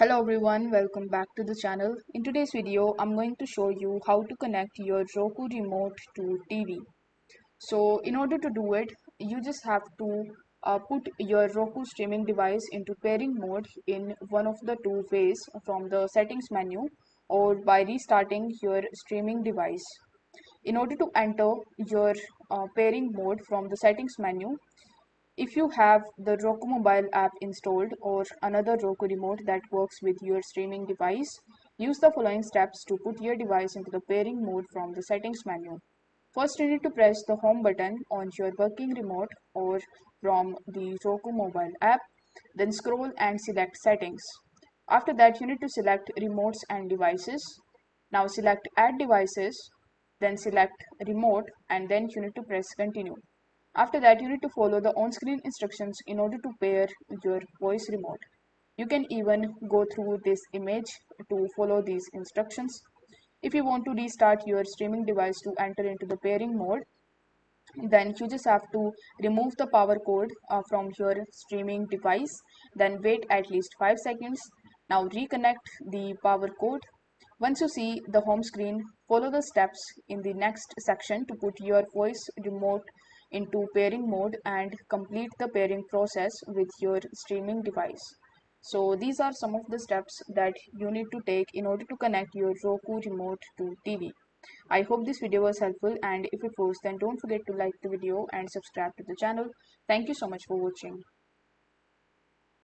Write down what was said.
Hello everyone, welcome back to the channel. In today's video, I'm going to show you how to connect your Roku remote to TV. So in order to do it, you just have to put your Roku streaming device into pairing mode in one of the two ways from the settings menu or by restarting your streaming device. In order to enter your pairing mode from the settings menu, if you have the Roku mobile app installed or another Roku remote that works with your streaming device, use the following steps to put your device into the pairing mode from the settings menu. First, you need to press the home button on your working remote or from the Roku mobile app, then scroll and select settings. After that, you need to select remotes and devices. Now select add devices, then select remote and then you need to press continue. After that, you need to follow the on-screen instructions in order to pair your voice remote. You can even go through this image to follow these instructions. If you want to restart your streaming device to enter into the pairing mode, then you just have to remove the power cord from your streaming device, then wait at least 5 seconds. Now reconnect the power cord. Once you see the home screen, follow the steps in the next section to put your voice remote into pairing mode and complete the pairing process with your streaming device. So these are some of the steps that you need to take in order to connect your Roku remote to TV. I hope this video was helpful, and if it was, then don't forget to like the video and subscribe to the channel. Thank you so much for watching.